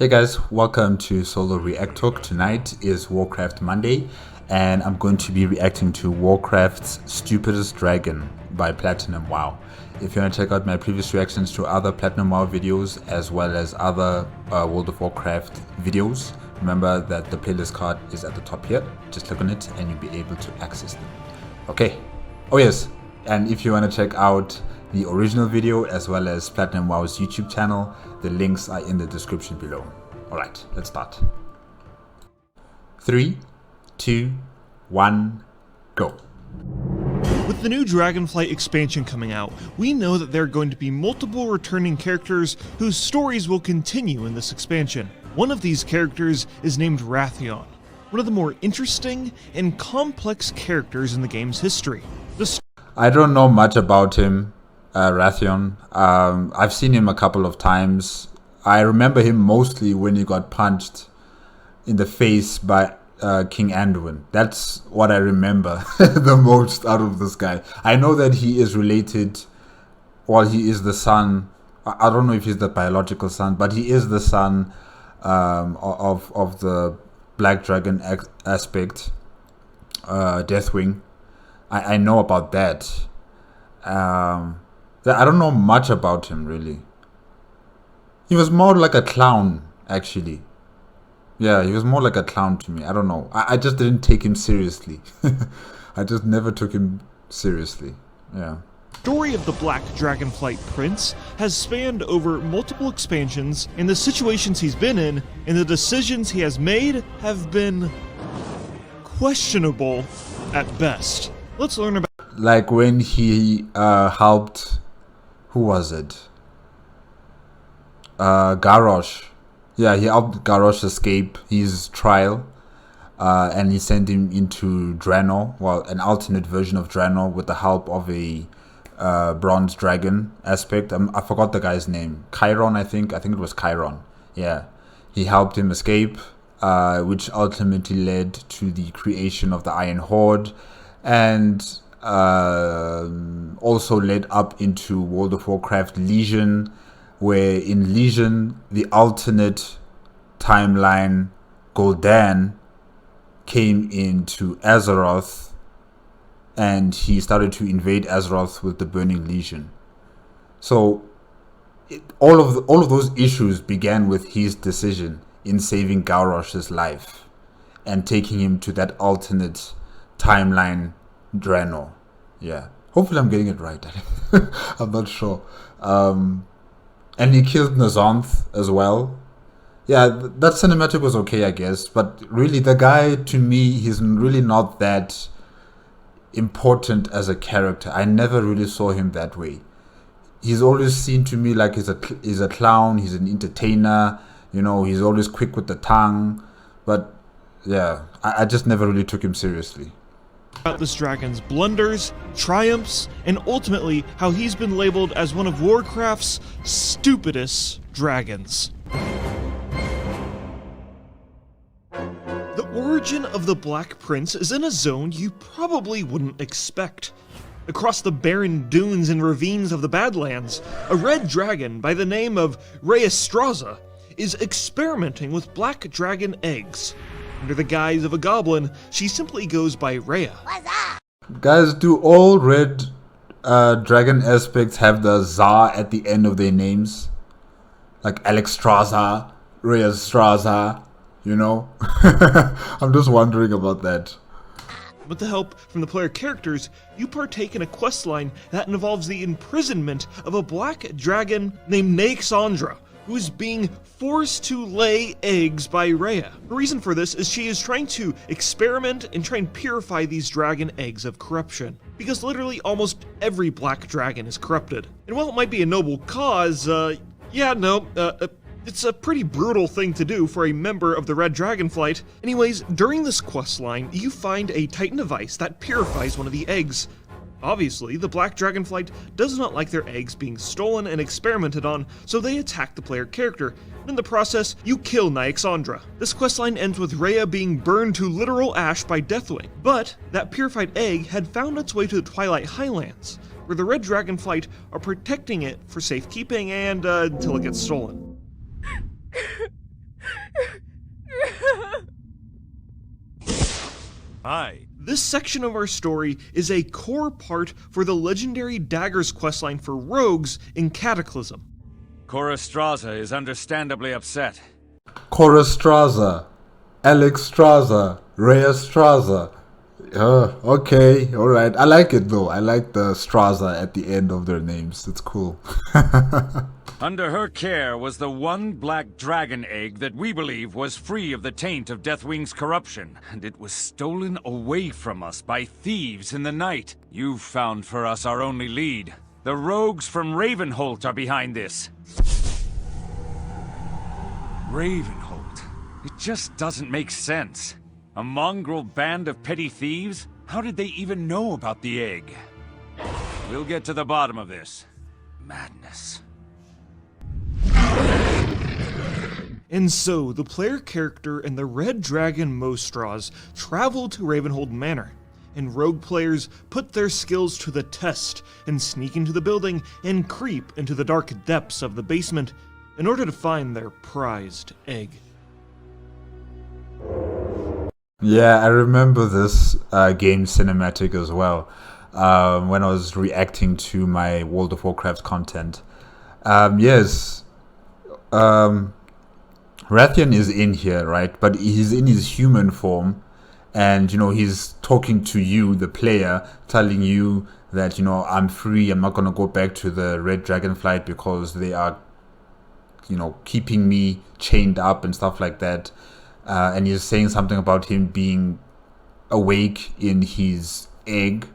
Hey guys, welcome to Solo ReacTalk. Tonight is Warcraft Monday, and I'm going to be reacting to Warcraft's Stupidest Dragon by Platinum WoW. If you want to check out my previous reactions to other Platinum WoW videos as well as other World of Warcraft videos, remember that the playlist card is at the top here. Just click on it and you'll be able to access them. Okay. Oh yes, and if you want to check out the original video as well as Platinum WoW's YouTube channel, the links are in the description below. Alright, let's start. 3, 2, 1, go. With the new Dragonflight expansion coming out, we know that there are going to be multiple returning characters whose stories will continue in this expansion. One of these characters is named Wrathion, one of the more interesting and complex characters in the game's history. I don't know much about him, Wrathion. I've seen him a couple of times. I remember him mostly when he got punched in the face by King Anduin. That's what I remember the most out of this guy. I know that he is related, well, he is the son. I don't know if he's the biological son, but he is the son of the Black Dragon aspect, Deathwing. I know about that. I don't know much about him, really. He was more like a clown, actually. Yeah, he was more like a clown to me. I don't know. I just didn't take him seriously. I just never took him seriously. Yeah. The story of the Black Dragonflight Prince has spanned over multiple expansions, and the situations he's been in and the decisions he has made have been questionable at best. Let's learn about. Like when he helped, who was it? Garrosh. Yeah, he helped Garrosh escape his trial, and he sent him into Draenor, well, an alternate version of Draenor with the help of a bronze dragon aspect. I forgot the guy's name. Chiron, I think it was Chiron. Yeah, he helped him escape, which ultimately led to the creation of the Iron Horde, and also led up into World of Warcraft Legion, where in Legion, the alternate timeline, Gul'dan, came into Azeroth, and he started to invade Azeroth with the Burning Legion. So all of those issues began with his decision in saving Garrosh's life and taking him to that alternate timeline, Draenor. Yeah, hopefully I'm getting it right. I'm not sure. And he killed Nazanth as well. Yeah, that cinematic was okay, I guess. But really, the guy, to me, he's really not that important as a character. I never really saw him that way. He's always seen to me like he's a clown, he's an entertainer, you know, he's always quick with the tongue. But yeah, I just never really took him seriously. About this dragon's blunders, triumphs, and ultimately how he's been labeled as one of Warcraft's stupidest dragons. The origin of the Black Prince is in a zone you probably wouldn't expect. Across the barren dunes and ravines of the Badlands, a red dragon by the name of Rheastraza is experimenting with black dragon eggs. Under the guise of a goblin, she simply goes by Rhea. Guys, do all red dragon aspects have the za at the end of their names? Like Alexstrasza, Rheastraza, you know? I'm just wondering about that. With the help from the player characters, you partake in a questline that involves the imprisonment of a black dragon named Naixandra, who is being forced to lay eggs by Rhea. The reason for this is she is trying to experiment and try and purify these dragon eggs of corruption, because literally almost every black dragon is corrupted. And while it might be a noble cause, it's a pretty brutal thing to do for a member of the Red Dragonflight. Anyways, during this questline, you find a Titan device that purifies one of the eggs. Obviously, the Black Dragonflight does not like their eggs being stolen and experimented on, so they attack the player character. In the process, you kill Naixandra. This questline ends with Rhea being burned to literal ash by Deathwing, but that purified egg had found its way to the Twilight Highlands, where the Red Dragonflight are protecting it for safekeeping and until it gets stolen. Hi. This section of our story is a core part for the legendary Daggers questline for rogues in Cataclysm. Cora Straza is understandably upset. Cora Straza, Alex Straza, Rhea Straza. Okay, alright. I like it though. I like the Straza at the end of their names. It's cool. Under her care was the one black dragon egg that we believe was free of the taint of Deathwing's corruption, and it was stolen away from us by thieves in the night. You've found for us our only lead. The rogues from Ravenholt are behind this. Ravenholt? It just doesn't make sense. A mongrel band of petty thieves? How did they even know about the egg? We'll get to the bottom of this. Madness. And so, the player character and the Red Dragon Mostraws travel to Ravenhold Manor, and rogue players put their skills to the test and sneak into the building and creep into the dark depths of the basement in order to find their prized egg. Yeah, I remember this game cinematic as well when I was reacting to my World of Warcraft content. Yes, Wrathion is in here, right? But he's in his human form, and he's talking to you, the player, telling you that I'm free. I'm not gonna go back to the Red Dragonflight because they are, keeping me chained up and stuff like that. And he's saying something about him being awake in his egg.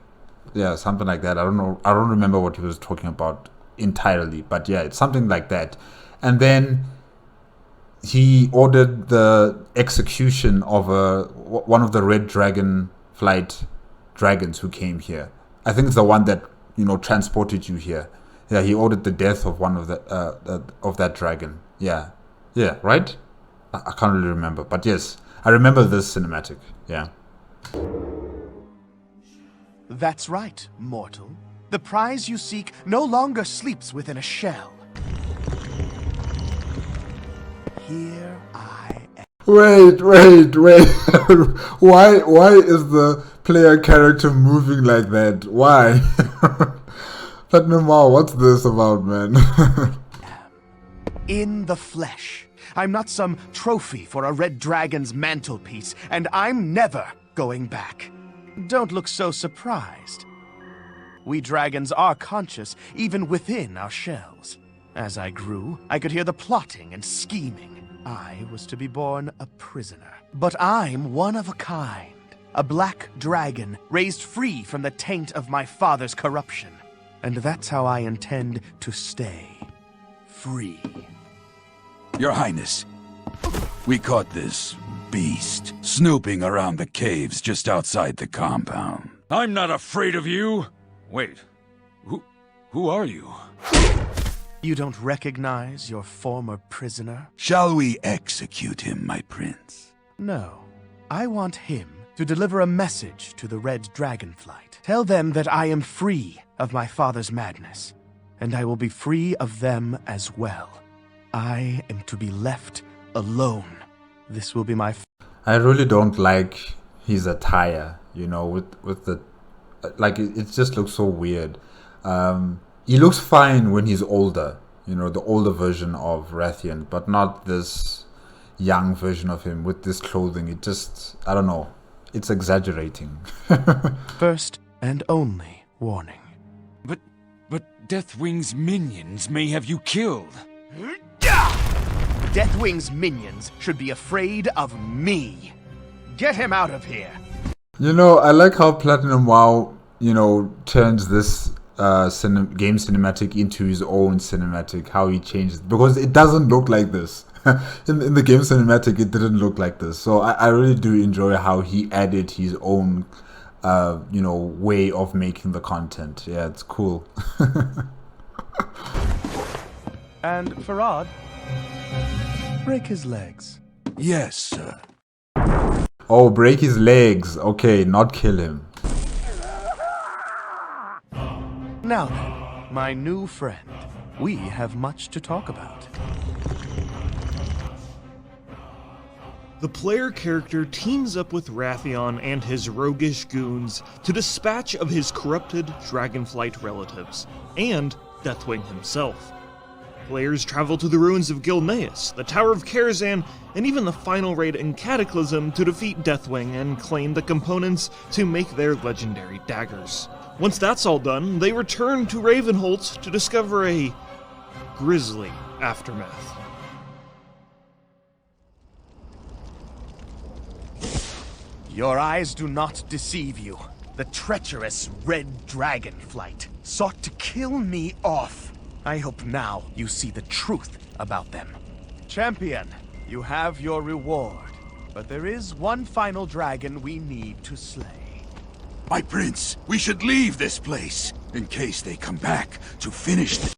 Yeah, something like that. I don't know. I don't remember what he was talking about entirely, but yeah, it's something like that. And then he ordered the execution of one of the Red Dragonflight dragons who came here. I think it's the one that transported you here. Yeah, he ordered the death of one of that dragon. Yeah, right. I can't really remember, but yes, I remember this cinematic. Yeah. That's right, mortal. The prize you seek no longer sleeps within a shell. Here I am. Wait. Why is the player character moving like that? Why? Platinum Mall, what's this about, man? In the flesh. I'm not some trophy for a red dragon's mantelpiece, and I'm never going back. Don't look so surprised. We dragons are conscious even within our shells. As I grew, I could hear the plotting and scheming. I was to be born a prisoner. But I'm one of a kind. A black dragon raised free from the taint of my father's corruption. And that's how I intend to stay. Free. Your Highness, we caught this beast snooping around the caves just outside the compound. I'm not afraid of you! Wait, who are you? You don't recognize your former prisoner? Shall we execute him, my prince? No. I want him to deliver a message to the Red Dragonflight. Tell them that I am free of my father's madness, and I will be free of them as well. I am to be left alone. This will be my... I really don't like his attire, with the... Like, it just looks so weird. He looks fine when he's older, the older version of Wrathion, but not this young version of him with this clothing. It just... I don't know. It's exaggerating. First and only warning. But Deathwing's minions may have you killed. Deathwing's minions should be afraid of me. Get him out of here. I like how Platinum WoW, turns this game cinematic into his own cinematic, how he changes, because it doesn't look like this. in the game cinematic, it didn't look like this. So I really do enjoy how he added his own, way of making the content. Yeah, it's cool. And Farad, break his legs. Yes, sir. Oh, break his legs. Okay, not kill him. Now then, my new friend, we have much to talk about. The player character teams up with Wrathion and his roguish goons to dispatch of his corrupted Dragonflight relatives, and Deathwing himself. Players travel to the ruins of Gilneas, the Tower of Karazhan, and even the final raid in Cataclysm to defeat Deathwing and claim the components to make their legendary daggers. Once that's all done, they return to Ravenholdt to discover a grisly aftermath. Your eyes do not deceive you. The treacherous Red Dragonflight sought to kill me off. I hope now you see the truth about them. Champion, you have your reward, but there is one final dragon we need to slay. My prince, we should leave this place in case they come back to finish the...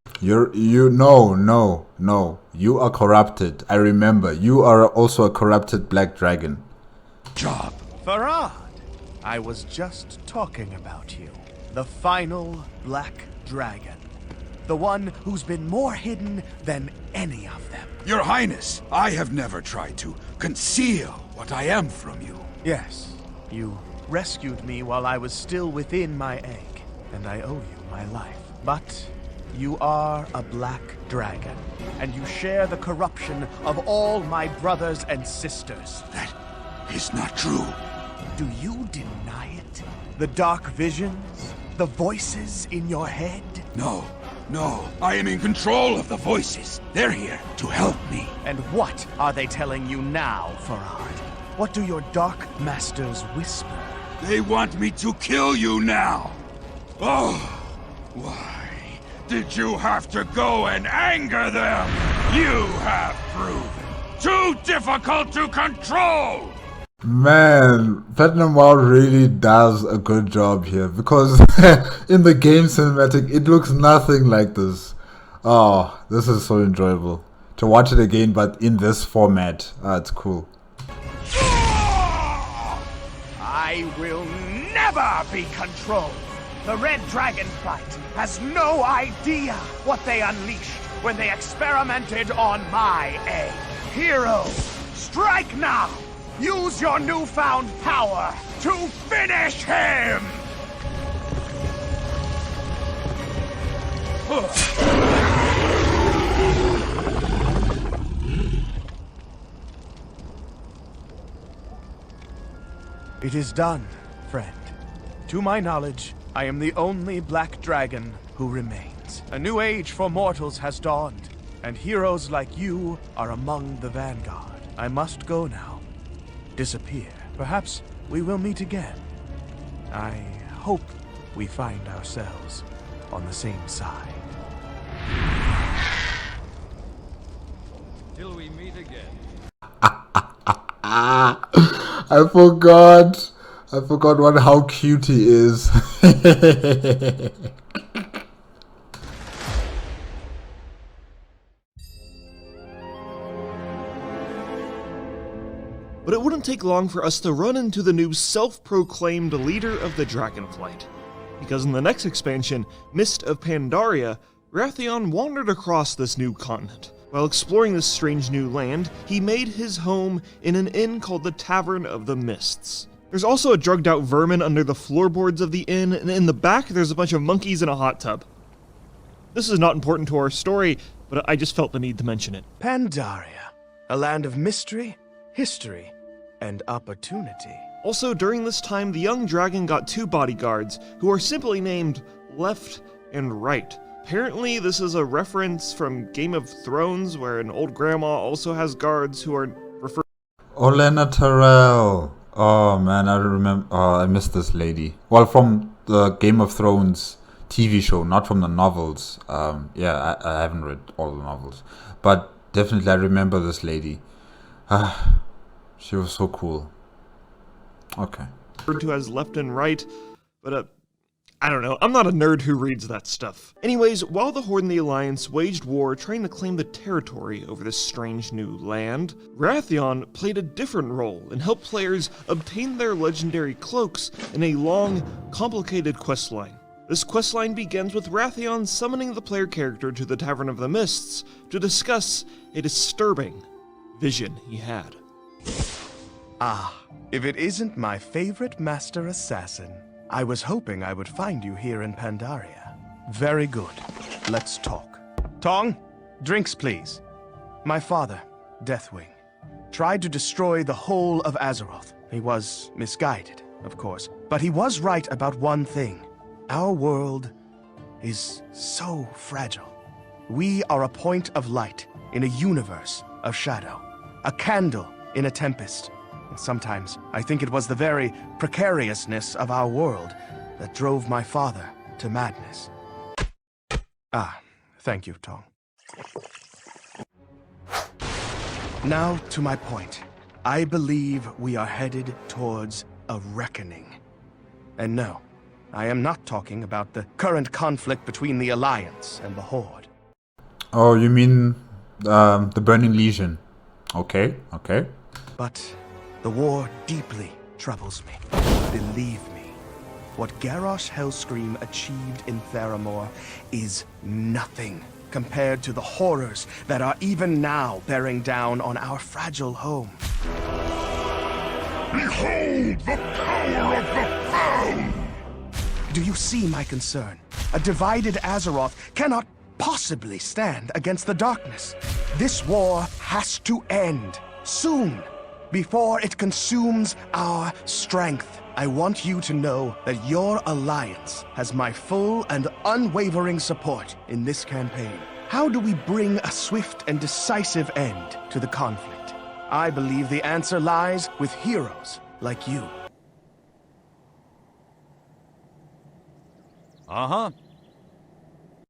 No. You are corrupted. I remember. You are also a corrupted black dragon. job. Farad, I was just talking about you. The final black dragon. The one who's been more hidden than any of them. Your Highness, I have never tried to conceal what I am from you. Yes, you rescued me while I was still within my egg, and I owe you my life. But you are a black dragon, and you share the corruption of all my brothers and sisters. That is not true. Do you deny it? The dark visions? The voices in your head? No, I am in control of the voices. They're here to help me. And what are they telling you now, Farad? What do your dark masters whisper? They want me to kill you now. Oh, why did you have to go and anger them? You have proven too difficult to control. Man, Platinum WoW really does a good job here, because in the game cinematic it looks nothing like this. Oh, this is so enjoyable to watch it again, but in this format. It's cool. I will never be controlled. The Red Dragonflight has no idea what they unleashed when they experimented on my egg. Heroes, strike now! Use your newfound power to finish him! It is done, friend. To my knowledge, I am the only black dragon who remains. A new age for mortals has dawned, and heroes like you are among the vanguard. I must go now. Disappear. Perhaps we will meet again. I hope we find ourselves on the same side. Till we meet again. I forgot how cute he is. But it wouldn't take long for us to run into the new self-proclaimed leader of the Dragonflight. Because in the next expansion, Mist of Pandaria, Wrathion wandered across this new continent. While exploring this strange new land, he made his home in an inn called the Tavern of the Mists. There's also a drugged out vermin under the floorboards of the inn, and in the back there's a bunch of monkeys in a hot tub. This is not important to our story, but I just felt the need to mention it. Pandaria, a land of mystery, history, and opportunity. Also, during this time, the young dragon got 2 bodyguards, who are simply named Left and Right. Apparently, this is a reference from Game of Thrones, where an old grandma also has guards who are referred. Olenna Tyrell. Oh man, I remember. Oh, I missed this lady. Well, from the Game of Thrones TV show, not from the novels. Yeah, I haven't read all the novels, but definitely I remember this lady. She was so cool. Okay. referred to as Left and Right, but I don't know, I'm not a nerd who reads that stuff. Anyways, while the Horde and the Alliance waged war trying to claim the territory over this strange new land, Wrathion played a different role and helped players obtain their legendary cloaks in a long, complicated questline. This questline begins with Wrathion summoning the player character to the Tavern of the Mists to discuss a disturbing vision he had. Ah, if it isn't my favorite master assassin. I was hoping I would find you here in Pandaria. Very good. Let's talk. Tong, drinks please. My father, Deathwing, tried to destroy the whole of Azeroth. He was misguided, of course, but he was right about one thing. Our world is so fragile. We are a point of light in a universe of shadow, a candle in a tempest. And sometimes I think it was the very precariousness of our world that drove my father to madness. Ah, thank you, Tong. Now to my point. I believe we are headed towards a reckoning. And no, I am not talking about the current conflict between the Alliance and the Horde. Oh, you mean the Burning Legion? Okay, okay. But the war deeply troubles me. Believe me, what Garrosh Hellscream achieved in Theramore is nothing compared to the horrors that are even now bearing down on our fragile home. Behold the power of the Found! Do you see my concern? A divided Azeroth cannot possibly stand against the darkness. This war has to end soon, before it consumes our strength. I want you to know that your alliance has my full and unwavering support in this campaign. How do we bring a swift and decisive end to the conflict? I believe the answer lies with heroes like you. Uh-huh.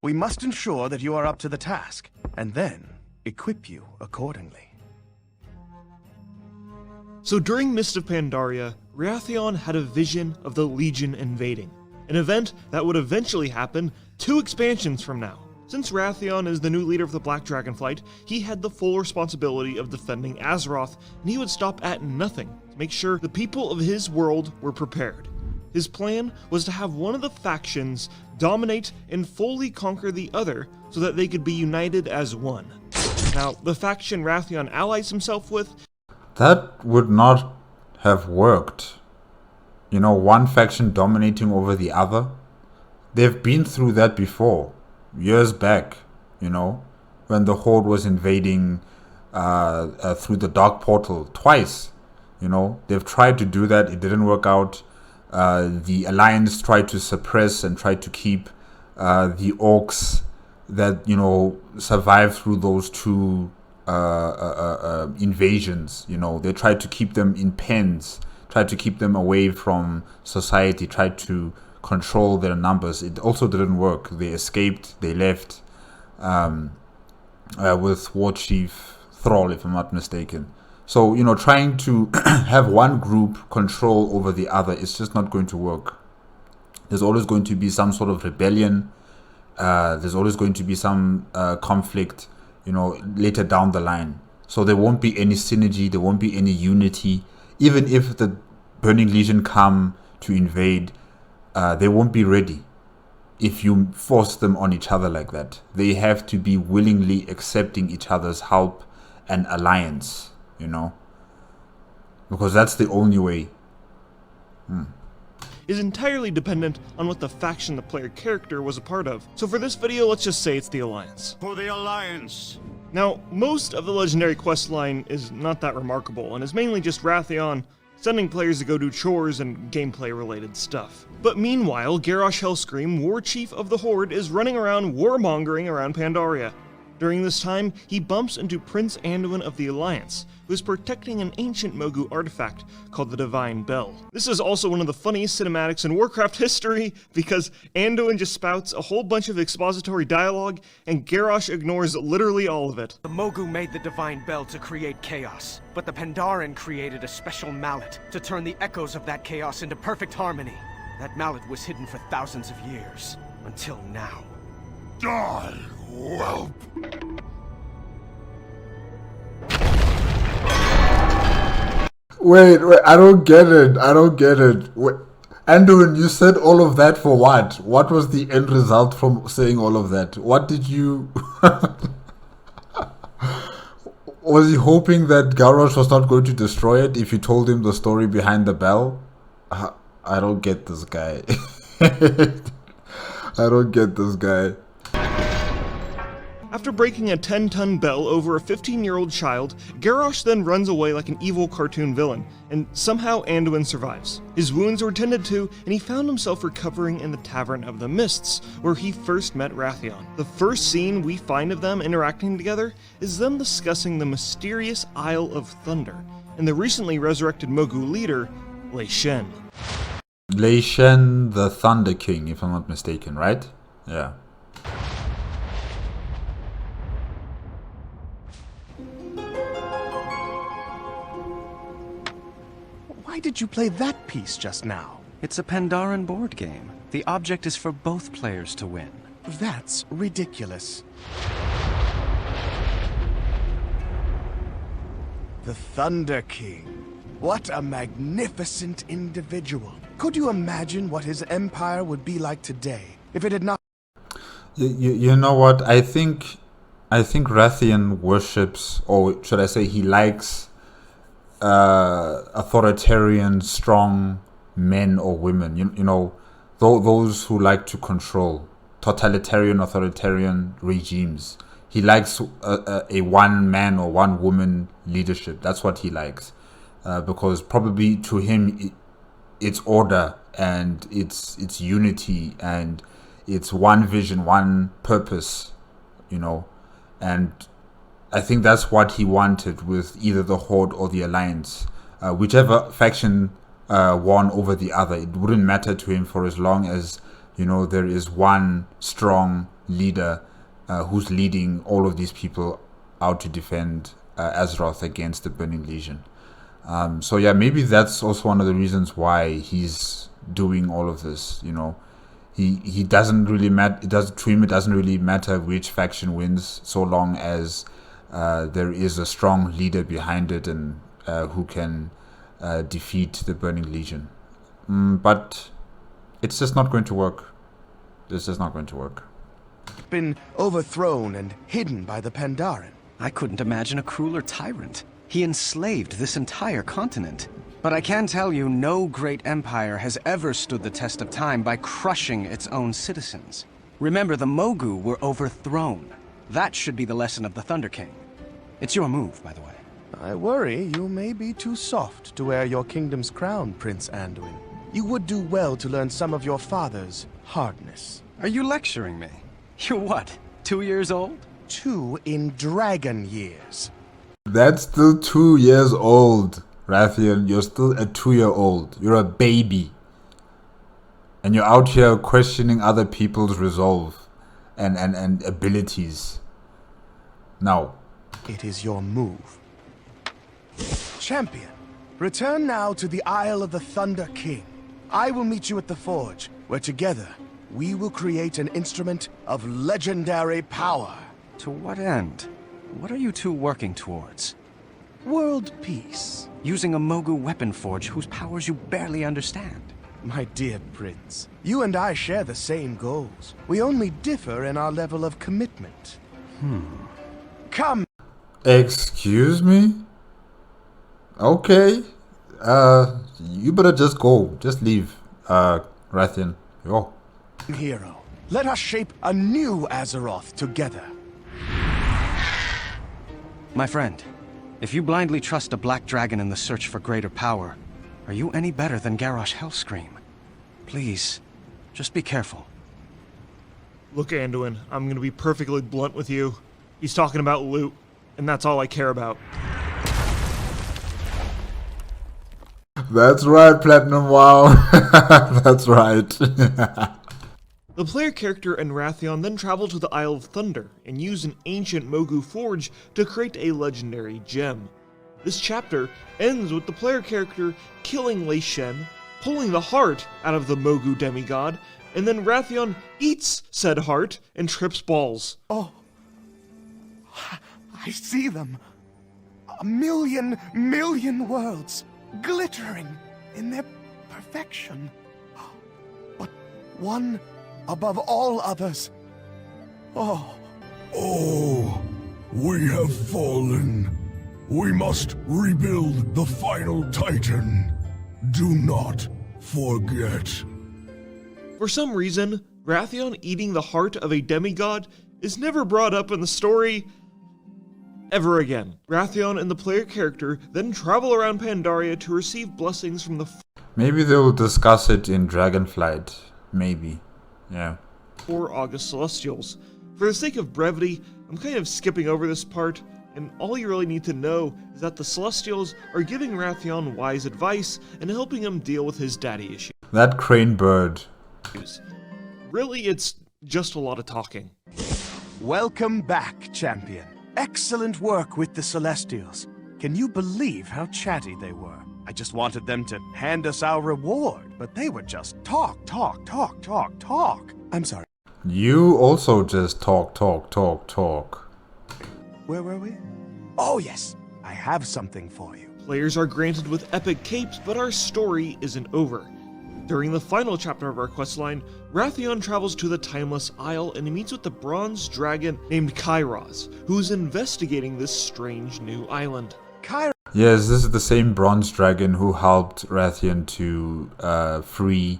We must ensure that you are up to the task, and then equip you accordingly. So during Mist of Pandaria, Wrathion had a vision of the Legion invading, an event that would eventually happen 2 expansions from now. Since Wrathion is the new leader of the Black Dragonflight, he had the full responsibility of defending Azeroth, and he would stop at nothing to make sure the people of his world were prepared. His plan was to have one of the factions dominate and fully conquer the other so that they could be united as one. Now, the faction Wrathion allies himself with, That would not have worked. You know, one faction dominating over the other. They've been through that before, years back, you know, when the Horde was invading through the Dark Portal twice. You know, they've tried to do that, it didn't work out. The Alliance tried to suppress and tried to keep the orcs that, you know, survived through those 2 invasions. You know, they tried to keep them in pens, tried to keep them away from society, tried to control their numbers. It also didn't work. They escaped, they left with War Chief Thrall, if I'm not mistaken. So, you know, trying to have one group control over the other is just not going to work. There's always going to be some sort of rebellion. There's always going to be some conflict, you know, later down the line. So there won't be any synergy, there won't be any unity. Even if the Burning Legion come to invade, they won't be ready if you force them on each other like that. They have to be willingly accepting each other's help and alliance, you know, because that's the only way. is entirely dependent on what the faction the player character was a part of. So for this video, let's just say it's the Alliance. For the Alliance! Now, most of the legendary questline is not that remarkable, and is mainly just Wrathion sending players to go do chores and gameplay-related stuff. But meanwhile, Garrosh Hellscream, War Chief of the Horde, is running around warmongering around Pandaria. During this time, he bumps into Prince Anduin of the Alliance, who is protecting an ancient Mogu artifact called the Divine Bell. This is also one of the funniest cinematics in Warcraft history, because Anduin just spouts a whole bunch of expository dialogue, and Garrosh ignores literally all of it. The Mogu made the Divine Bell to create chaos, but the Pandaren created a special mallet to turn the echoes of that chaos into perfect harmony. That mallet was hidden for thousands of years, until now. Die, whelp! Wait, I don't get it. Wait, Anduin, you said all of that for what? What was the end result from saying all of that? What did you... Was he hoping that Garrosh was not going to destroy it if you told him the story behind the bell? I don't get this guy. I don't get this guy. After breaking a 10-ton bell over a 15-year-old child, Garrosh then runs away like an evil cartoon villain, and somehow Anduin survives. His wounds were tended to, and he found himself recovering in the Tavern of the Mists, where he first met Wrathion. The first scene we find of them interacting together is them discussing the mysterious Isle of Thunder, and the recently resurrected Mogu leader, Lei Shen. Lei Shen, the Thunder King, if I'm not mistaken, right? Yeah. Why did you play that piece just now? It's a Pandaren board game. The object is for both players to win. That's ridiculous. The Thunder King. What a magnificent individual. Could you imagine what his empire would be like today if it had not... You know what? I think Wrathion worships, or should I say he likes authoritarian, strong men or women. You know, those who like to control, totalitarian, authoritarian regimes. He likes a one man or one woman leadership. That's what he likes, because probably to him it's order and it's unity and it's one vision, one purpose, you know, and I think that's what he wanted with either the Horde or the Alliance. Whichever faction won over the other, it wouldn't matter to him for as long as, you know, there is one strong leader who's leading all of these people out to defend Azeroth against the Burning Legion. So yeah, maybe that's also one of the reasons why he's doing all of this, you know. He doesn't really matter. To him, it doesn't really matter which faction wins, so long as there is a strong leader behind it and who can defeat the Burning Legion. But it's just not going to work. It's just not going to work. Been overthrown and hidden by the Pandaren. I couldn't imagine a crueler tyrant. He enslaved this entire continent. But I can tell you, no great empire has ever stood the test of time by crushing its own citizens. Remember, the Mogu were overthrown. That should be the lesson of the Thunder King. It's your move, by the way. I worry you may be too soft to wear your kingdom's crown, Prince Anduin. You would do well to learn some of your father's hardness. Are you lecturing me? You're what, 2 years old? 2 in dragon years. That's still 2 years old, Wrathion. You're still a 2-year-old. You're a baby. And you're out here questioning other people's resolve and abilities. Now, it is your move. Champion, return now to the Isle of the Thunder King. I will meet you at the Forge, where together we will create an instrument of legendary power. To what end? What are you two working towards? World peace. Using a Mogu weapon forge whose powers you barely understand. My dear Prince, you and I share the same goals. We only differ in our level of commitment. Come! excuse me? Okay. You better just go. Just leave, Wrathion. Yo. Hero, let us shape a new Azeroth together. My friend, if you blindly trust a black dragon in the search for greater power, are you any better than Garrosh Hellscream? Please, just be careful. Look, Anduin, I'm gonna be perfectly blunt with you. He's talking about loot, and that's all I care about. That's right, Platinum WoW. That's right. The player character and Wrathion then travel to the Isle of Thunder and use an ancient Mogu forge to create a legendary gem. This chapter ends with the player character killing Lei Shen, pulling the heart out of the Mogu demigod, and then Wrathion eats said heart and trips balls. Oh, I see them. A million worlds, glittering in their perfection. But one above all others. Oh. Oh, we have fallen. We must rebuild the final Titan. Do not forget. For some reason, Wrathion eating the heart of a demigod is never brought up in the story ever again. Wrathion and the player character then travel around Pandaria to receive blessings from the Maybe they'll discuss it in Dragonflight. Maybe. Yeah. 4 August Celestials. For the sake of brevity, I'm kind of skipping over this part, and all you really need to know is that the Celestials are giving Wrathion wise advice and helping him deal with his daddy issues. That crane bird. Really, it's just a lot of talking. Welcome back, champion. Excellent work with the Celestials. Can you believe how chatty they were? I just wanted them to hand us our reward, but they would just talk. I'm sorry. You also just talk. Where were we? Oh yes, I have something for you. Players are granted with epic capes, but our story isn't over. During the final chapter of our questline, Wrathion travels to the Timeless Isle and he meets with the bronze dragon named Kairos, who's investigating this strange new island. Yes, this is the same bronze dragon who helped Wrathion to free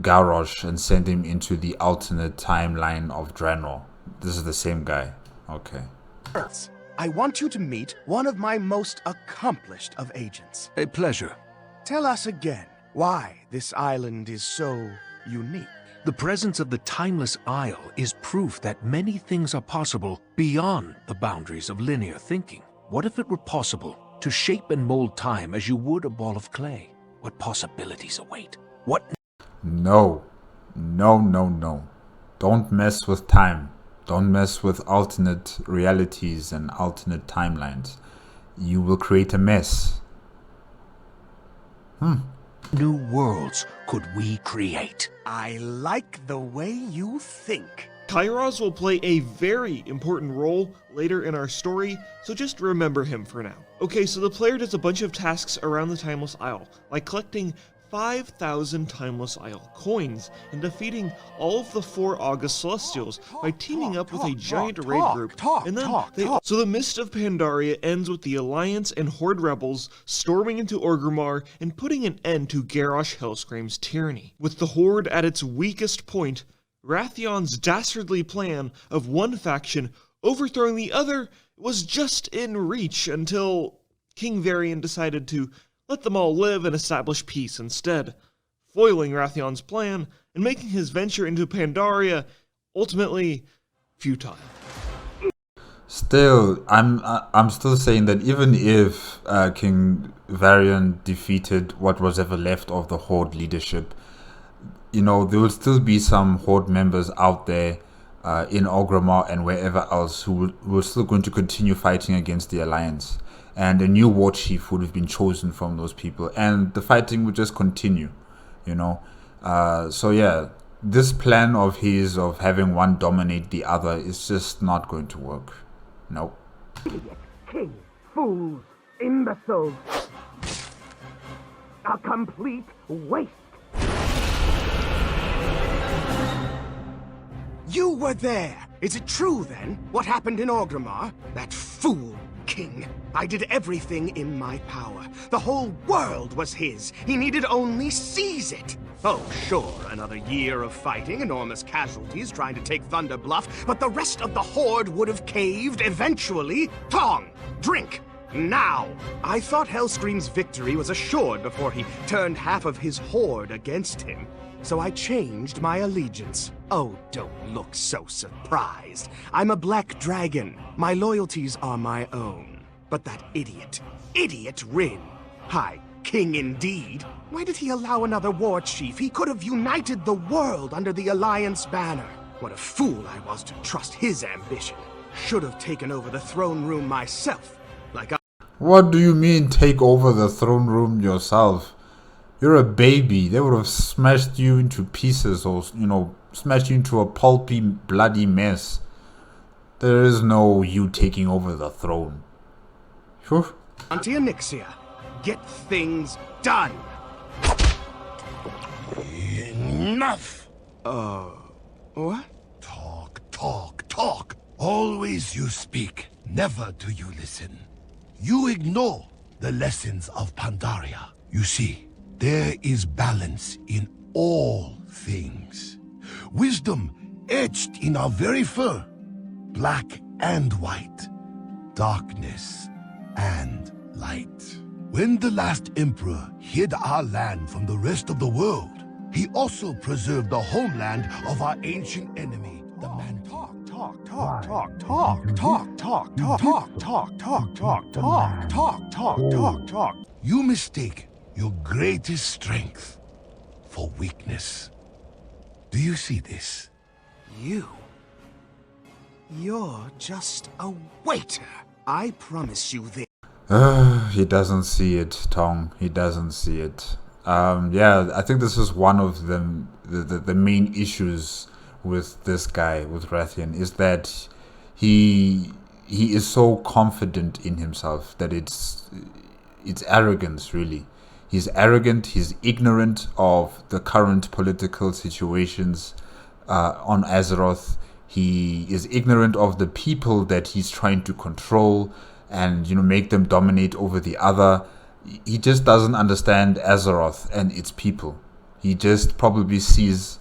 Garrosh and send him into the alternate timeline of Draenor. This is the same guy. Okay. I want you to meet one of my most accomplished of agents. A pleasure. Tell us again why this island is so unique. The presence of the Timeless Isle is proof that many things are possible beyond the boundaries of linear thinking. What if it were possible to shape and mold time as you would a ball of clay? What possibilities await? What? No. Don't mess with time. Don't mess with alternate realities and alternate timelines. You will create a mess. New worlds could we create? I like the way you think. Kairos will play a very important role later in our story, so just remember him for now. Okay, so the player does a bunch of tasks around the Timeless Isle, like collecting 5,000 Timeless Isle coins and defeating all of the 4 August Celestials by teaming up with a giant raid group. So the Mist of Pandaria ends with the Alliance and Horde rebels storming into Orgrimmar and putting an end to Garrosh Hellscream's tyranny. With the Horde at its weakest point, Wrathion's dastardly plan of one faction overthrowing the other was just in reach until King Varian decided to let them all live and establish peace instead, foiling Wrathion's plan and making his venture into Pandaria ultimately futile. Still, I'm still saying that even if King Varian defeated what was ever left of the Horde leadership, you know, there will still be some Horde members out there in Orgrimmar and wherever else who were still going to continue fighting against the Alliance. And a new war chief would have been chosen from those people. And the fighting would just continue, you know. So yeah, this plan of his of having one dominate the other is just not going to work. Nope. Idiots, kings, fools, imbeciles. A complete waste. You were there! Is it true, then? What happened in Orgrimmar? That fool king. I did everything in my power. The whole world was his. He needed only seize it. Oh, sure, another year of fighting, enormous casualties trying to take Thunder Bluff, but the rest of the Horde would have caved eventually. Tong! Drink! Now! I thought Hellscream's victory was assured before he turned half of his Horde against him. So I changed my allegiance. Oh, don't look so surprised. I'm a black dragon. My loyalties are my own. But that idiot Rin. High king indeed. Why did he allow another war chief? He could have united the world under the Alliance banner. What a fool I was to trust his ambition. Should have taken over the throne room myself. What do you mean take over the throne room yourself? You're a baby. They would have smashed you into pieces or, you know, smashed you into a pulpy, bloody mess. There is no you taking over the throne. Whew. Auntie Anixia, get things done. Enough! What? Talk. Always you speak, never do you listen. You ignore the lessons of Pandaria. You see, there is balance in all things. Wisdom etched in our very fur. Black and white. Darkness and light. When the last emperor hid our land from the rest of the world, he also preserved the homeland of our ancient enemy, the man. Talk. You mistake your greatest strength for weakness. Do you see this? You're just a waiter. I promise you this. He doesn't see it, Tong. He doesn't see it. Yeah, I think this is one of the main issues with this guy, with Wrathion, is that he is so confident in himself that it's arrogance, really. He's arrogant, he's ignorant of the current political situations on Azeroth. He is ignorant of the people that he's trying to control and, make them dominate over the other. He just doesn't understand Azeroth and its people. He just probably sees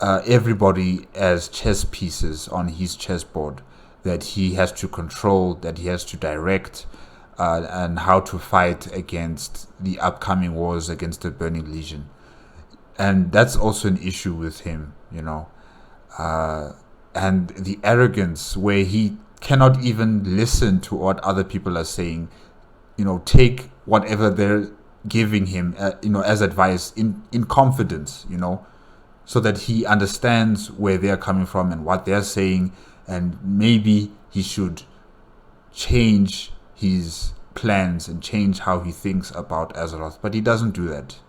everybody as chess pieces on his chessboard that he has to control, that he has to direct, and how to fight against the upcoming wars against the Burning Legion. And that's also an issue with him, and the arrogance where he cannot even listen to what other people are saying, take whatever they're giving him, as advice in confidence, so that he understands where they're coming from and what they're saying, and maybe he should change his plans and change how he thinks about Azeroth. But he doesn't do that.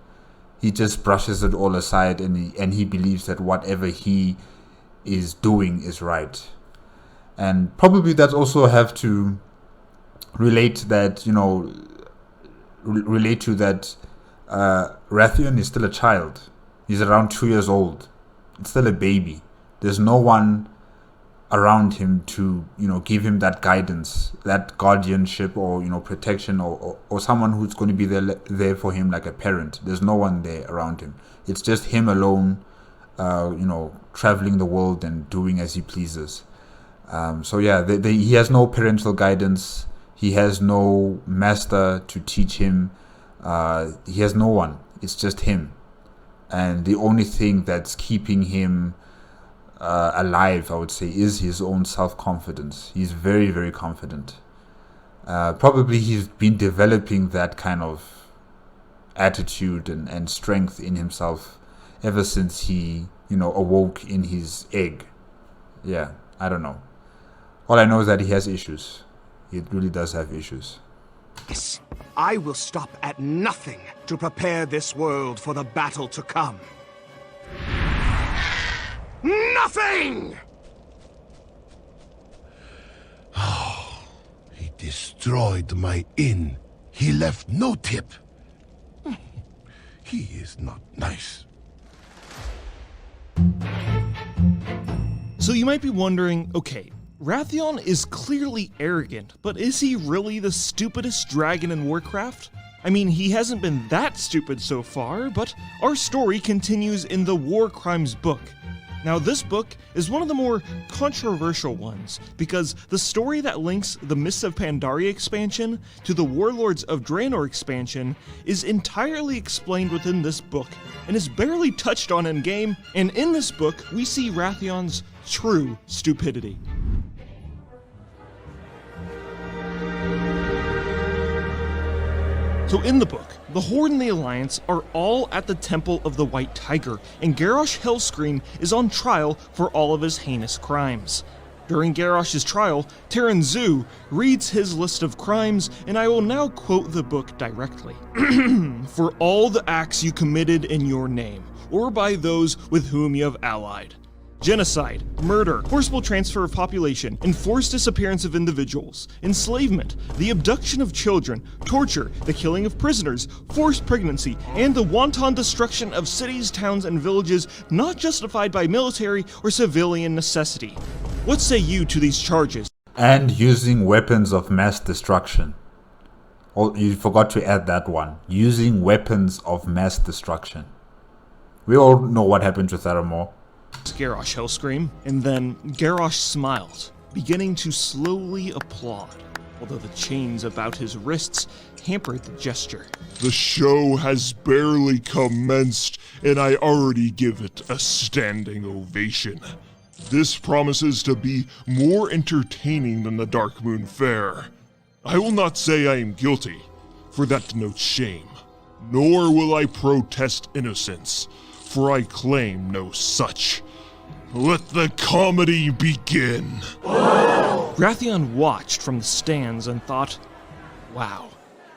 He just brushes it all aside, and he believes that whatever he is doing is right. And probably that also have to relate that, relate to that Wrathion is still a child. He's around 2 years old. It's still a baby. There's no one around him to, give him that guidance, that guardianship or, protection or someone who's going to be there for him like a parent. There's no one there around him. It's just him alone, traveling the world and doing as he pleases. So yeah, he has no parental guidance. He has no master to teach him. He has no one. It's just him. And the only thing that's keeping him alive, I would say, is his own self-confidence. He's very, very confident. Probably he's been developing that kind of attitude and strength in himself ever since he, awoke in his egg. Yeah, I don't know. All I know is that he has issues. He really does have issues. Yes, I will stop at nothing to prepare this world for the battle to come. Nothing! Oh, he destroyed my inn. He left no tip. He is not nice. So you might be wondering, okay, Wrathion is clearly arrogant, but is he really the stupidest dragon in Warcraft? I mean, he hasn't been that stupid so far, but our story continues in the War Crimes book. Now, this book is one of the more controversial ones, because the story that links the Mists of Pandaria expansion to the Warlords of Draenor expansion is entirely explained within this book, and is barely touched on in-game, and in this book, we see Wrathion's true stupidity. So in the book, the Horde and the Alliance are all at the Temple of the White Tiger, and Garrosh Hellscream is on trial for all of his heinous crimes. During Garrosh's trial, Terran Zu reads his list of crimes, and I will now quote the book directly. For all the acts you committed in your name, or by those with whom you have allied. Genocide, murder, forcible transfer of population, enforced disappearance of individuals, enslavement, the abduction of children, torture, the killing of prisoners, forced pregnancy, and the wanton destruction of cities, towns, and villages not justified by military or civilian necessity. What say you to these charges? And using weapons of mass destruction. Oh, you forgot to add that one. Using weapons of mass destruction. We all know what happened to Theramore. Garrosh Hellscream, and then Garrosh smiled, beginning to slowly applaud, although the chains about his wrists hampered the gesture. The show has barely commenced, and I already give it a standing ovation. This promises to be more entertaining than the Dark Moon Fair. I will not say I am guilty, for that denotes shame, nor will I protest innocence, for I claim no such. Let the comedy begin. Wrathion watched from the stands and thought, wow,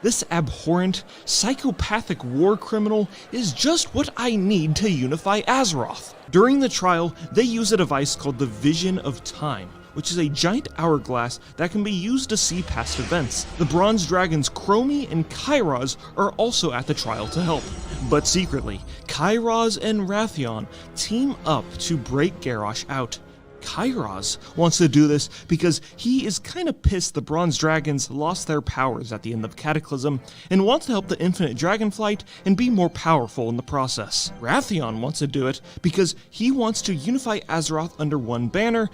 this abhorrent, psychopathic war criminal is just what I need to unify Azeroth. During the trial, they use a device called the Vision of Time, which is a giant hourglass that can be used to see past events. The Bronze Dragons Chromie and Kairos are also at the trial to help. But secretly, Kairos and Wrathion team up to break Garrosh out. Kairos wants to do this because he is kind of pissed the Bronze Dragons lost their powers at the end of Cataclysm and wants to help the Infinite Dragonflight and be more powerful in the process. Wrathion wants to do it because he wants to unify Azeroth under one banner.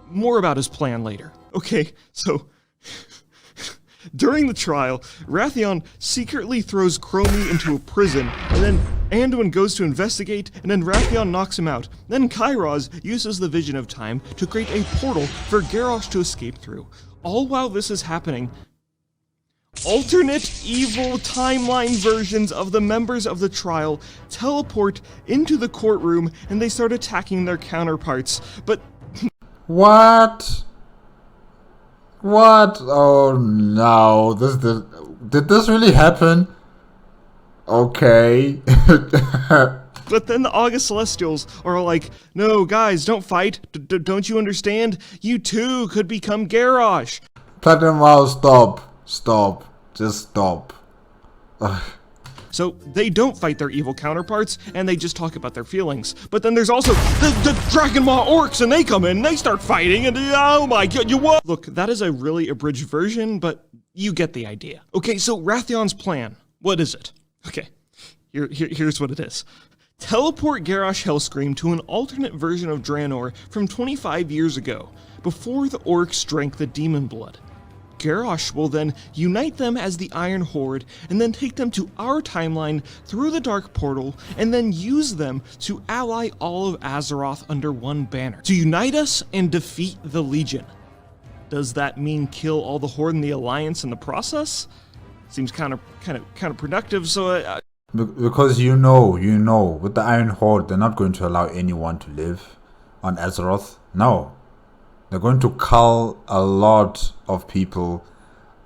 More about his plan later. Okay, so during the trial, Wrathion secretly throws Chromie into a prison, and then Anduin goes to investigate, and then Wrathion knocks him out. Then Kairos uses the Vision of Time to create a portal for Garrosh to escape through. All while this is happening, alternate evil timeline versions of the members of the trial teleport into the courtroom, and they start attacking their counterparts. But What? What? Oh no! Did this really happen? Okay. But then the August Celestials are like, no, guys, don't fight. Don't you understand? You too could become Garrosh. Platinum Mouse, stop, just stop. So they don't fight their evil counterparts, and they just talk about their feelings. But then there's also the Dragon Maw orcs, and they come in, and they start fighting, and oh my god, you what? Look, that is a really abridged version, but you get the idea. Okay, so Wrathion's plan, what is it? Okay, here's what it is. Teleport Garrosh Hellscream to an alternate version of Draenor from 25 years ago, before the orcs drank the demon blood. Garrosh will then unite them as the Iron Horde and then take them to our timeline through the Dark Portal and then use them to ally all of Azeroth under one banner. To unite us and defeat the Legion. Does that mean kill all the Horde and the Alliance in the process? Seems kind of counterproductive, so because you know, with the Iron Horde, they're not going to allow anyone to live on Azeroth. No. They're going to cull a lot of people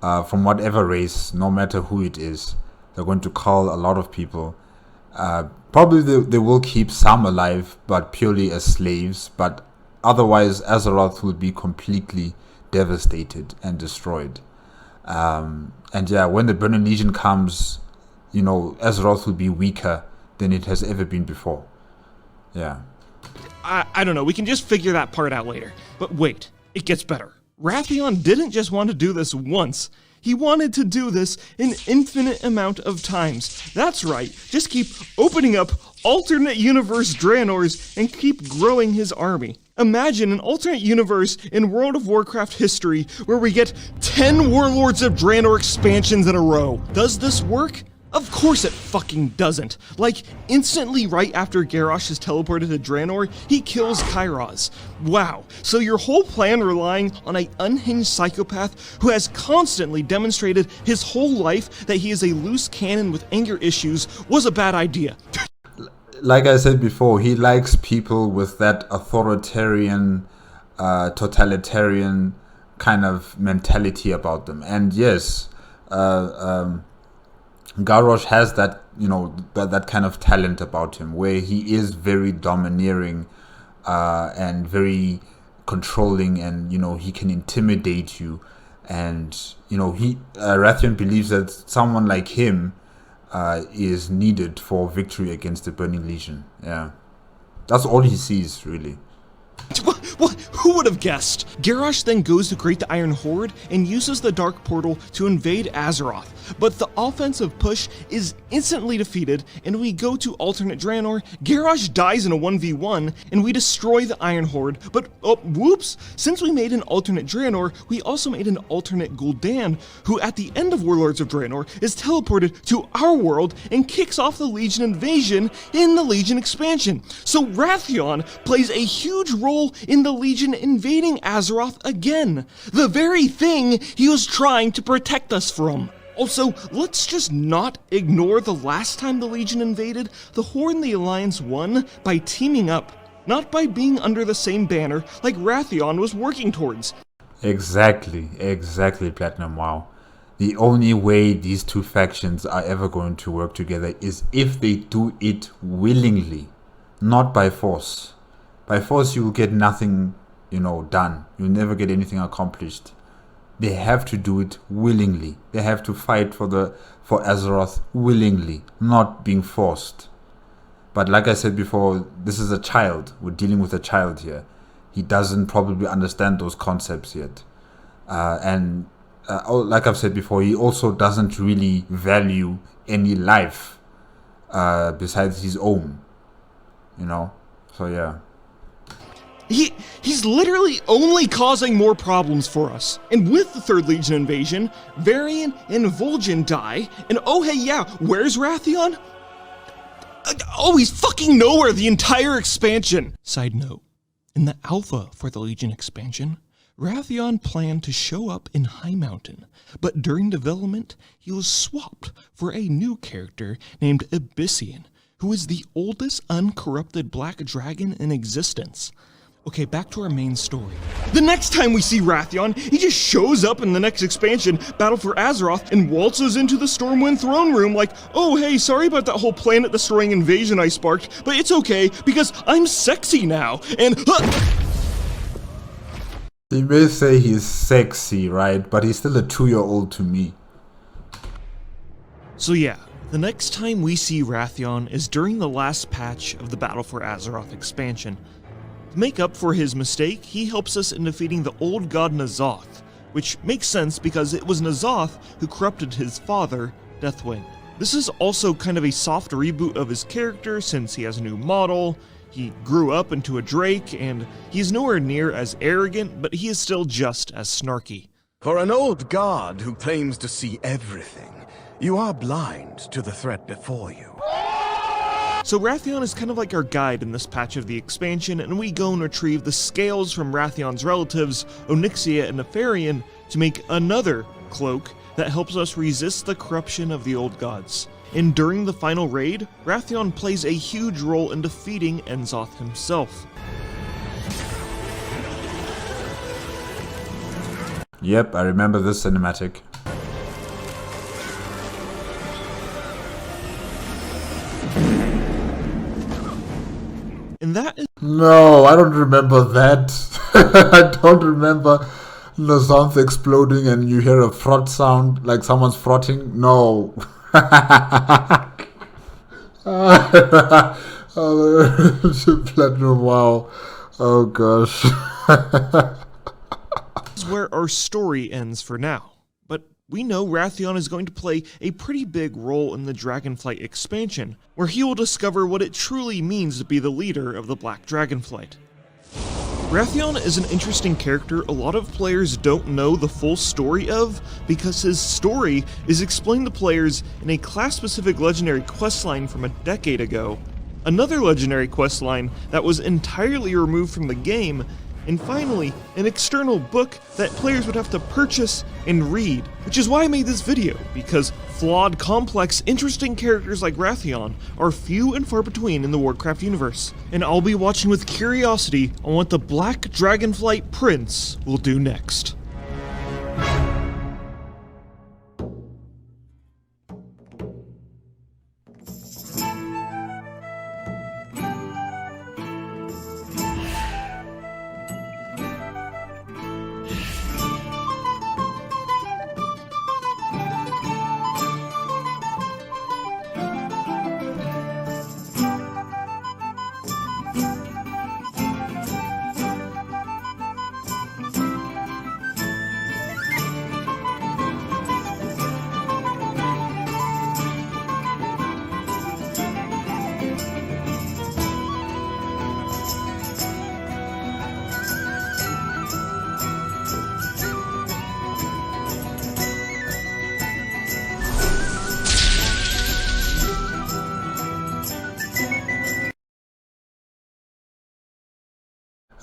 from whatever race, no matter who it is. They're going to cull a lot of people. Probably they will keep some alive, but purely as slaves. But otherwise, Azeroth will be completely devastated and destroyed. And yeah, when the Burning Legion comes, you know, Azeroth will be weaker than it has ever been before. Yeah. I don't know, we can just figure that part out later. But wait, it gets better. Wrathion didn't just want to do this once. He wanted to do this an infinite amount of times. That's right, just keep opening up alternate universe Draenors and keep growing his army. Imagine an alternate universe in World of Warcraft history where we get 10 Warlords of Draenor expansions in a row. Does this work? Of course it fucking doesn't. Like, instantly right after Garrosh is teleported to Draenor, he kills Kairos. Wow, so your whole plan relying on an unhinged psychopath who has constantly demonstrated his whole life that he is a loose cannon with anger issues was a bad idea. Like I said before, he likes people with that authoritarian, totalitarian kind of mentality about them. And yes, Garrosh has that, you know, that kind of talent about him, where he is very domineering and very controlling, and you know, he can intimidate you. And you know, Wrathion believes that someone like him is needed for victory against the Burning Legion. Yeah, that's all he sees, really. What? Who would have guessed? Garrosh then goes to create the Iron Horde and uses the Dark Portal to invade Azeroth. but the offensive push is instantly defeated, and we go to alternate Draenor. Garrosh dies in a 1v1, and we destroy the Iron Horde. But, oh, whoops! Since we made an alternate Draenor, we also made an alternate Gul'dan, who at the end of Warlords of Draenor is teleported to our world and kicks off the Legion invasion in the Legion expansion. So Wrathion plays a huge role in the Legion invading Azeroth again, the very thing he was trying to protect us from. Also, let's just not ignore the last time the Legion invaded. The Horde and the Alliance won by teaming up, not by being under the same banner like Wrathion was working towards. Exactly, Platinum WoW. The only way these two factions are ever going to work together is if they do it willingly, not by force. By force, you will get nothing, done. You'll never get anything accomplished. They have to do it willingly. They have to fight for Azeroth willingly, not being forced. But like I said before, this is a child. We're dealing with a child here. He doesn't probably understand those concepts yet. Like I've said before, he also doesn't really value any life besides his own. So yeah. He's literally only causing more problems for us. And with the Third Legion invasion, Varian and Vol'jin die, and oh hey yeah, where's Wrathion? Oh, he's fucking nowhere the entire expansion! Side note, in the alpha for the Legion expansion, Wrathion planned to show up in High Mountain, but during development, he was swapped for a new character named Abyssian, who is the oldest uncorrupted black dragon in existence. Okay, back to our main story. The next time we see Wrathion, he just shows up in the next expansion, Battle for Azeroth, and waltzes into the Stormwind throne room like, oh hey, sorry about that whole planet-destroying invasion I sparked, but it's okay, because I'm sexy now, and He may say he's sexy, right? But he's still a 2-year-old to me. So yeah, the next time we see Wrathion is during the last patch of the Battle for Azeroth expansion. To make up for his mistake, he helps us in defeating the old god N'Zoth, which makes sense because it was N'Zoth who corrupted his father, Deathwing. This is also kind of a soft reboot of his character since he has a new model, he grew up into a Drake, and he's nowhere near as arrogant, but he is still just as snarky. For an old god who claims to see everything, you are blind to the threat before you. So Wrathion is kind of like our guide in this patch of the expansion, and we go and retrieve the scales from Wrathion's relatives, Onyxia and Nefarian, to make another cloak that helps us resist the corruption of the old gods. And during the final raid, Wrathion plays a huge role in defeating N'Zoth himself. Yep, I remember this cinematic. And that is... No, I don't remember that. I don't remember N'Zoth exploding and you hear a frot sound like someone's frotting. No. Platinum WoW. Oh gosh. This is where our story ends for now. But we know Wrathion is going to play a pretty big role in the Dragonflight expansion, where he will discover what it truly means to be the leader of the Black Dragonflight. Wrathion is an interesting character a lot of players don't know the full story of, because his story is explained to players in a class-specific legendary questline from a decade ago, another legendary questline that was entirely removed from the game, and finally, an external book that players would have to purchase and read, which is why I made this video, because flawed, complex, interesting characters like Wrathion are few and far between in the Warcraft universe, and I'll be watching with curiosity on what the Black Dragonflight Prince will do next.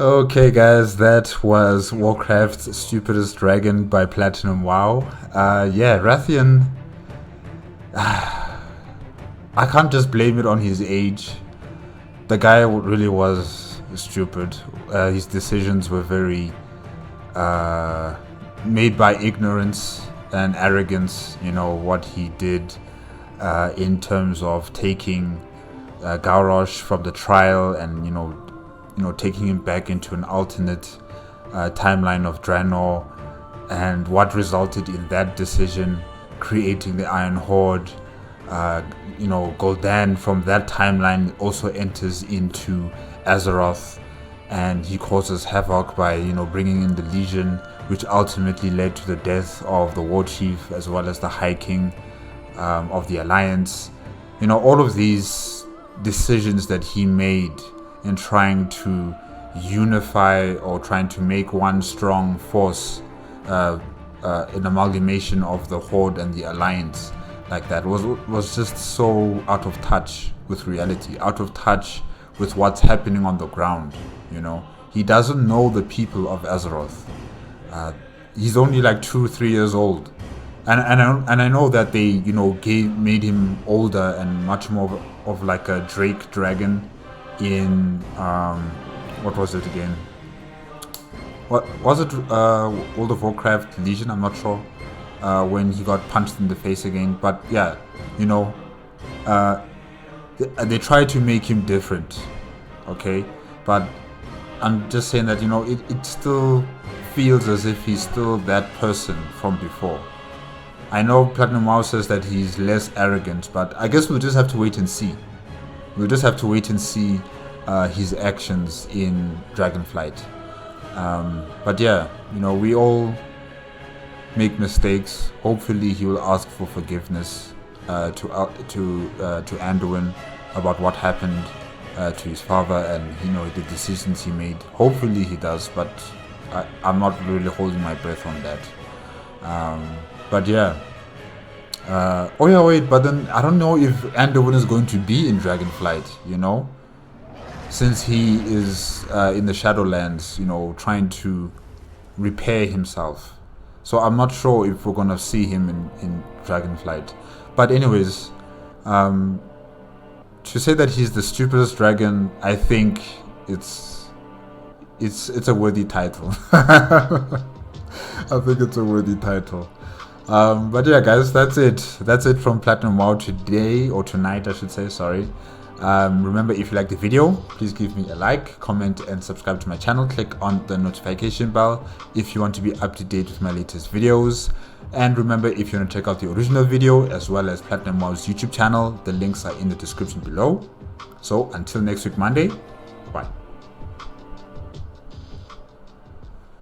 Okay, guys, that was Warcraft's Stupidest Dragon by Platinum WoW. Yeah, Wrathion. I can't just blame it on his age. The guy really was stupid. His decisions were very made by ignorance and arrogance. You know what he did in terms of taking Garrosh from the trial, and you know taking him back into an alternate timeline of Draenor, and what resulted in that decision, creating the Iron Horde. Gul'dan from that timeline also enters into Azeroth, and he causes havoc by bringing in the Legion, which ultimately led to the death of the War Chief as well as the High King of the Alliance. All of these decisions that he made in trying to unify or trying to make one strong force, an amalgamation of the Horde and the Alliance, like that was just so out of touch with reality, out of touch with what's happening on the ground. He doesn't know the people of Azeroth. He's only like 2-3 years old, and I know that they made him older and much more of like a Drake dragon in what was it again? What was it? World of Warcraft Legion? I'm not sure. When he got punched in the face again, but yeah, they try to make him different, okay? But I'm just saying that it still feels as if he's still that person from before. I know Platinum WoW says that he's less arrogant, but I guess we'll just have to wait and see. We'll just have to wait and see his actions in Dragonflight. But yeah, we all make mistakes. Hopefully he will ask for forgiveness to Anduin about what happened to his father and the decisions he made. Hopefully he does, but I'm not really holding my breath on that. But yeah. Oh yeah, wait, but then I don't know if Anduin is going to be in Dragonflight, since he is in the Shadowlands, trying to repair himself. So I'm not sure if we're gonna see him in Dragonflight. But anyways, to say that he's the stupidest dragon, I think it's a worthy title. I think it's a worthy title. But yeah, guys, that's it. That's it from Platinum WoW today, or tonight, I should say. Sorry. Remember, if you like the video, please give me a like, comment, and subscribe to my channel. Click on the notification bell if you want to be up to date with my latest videos. And remember, if you want to check out the original video as well as Platinum WoW's YouTube channel, the links are in the description below. So until next week, Monday, bye.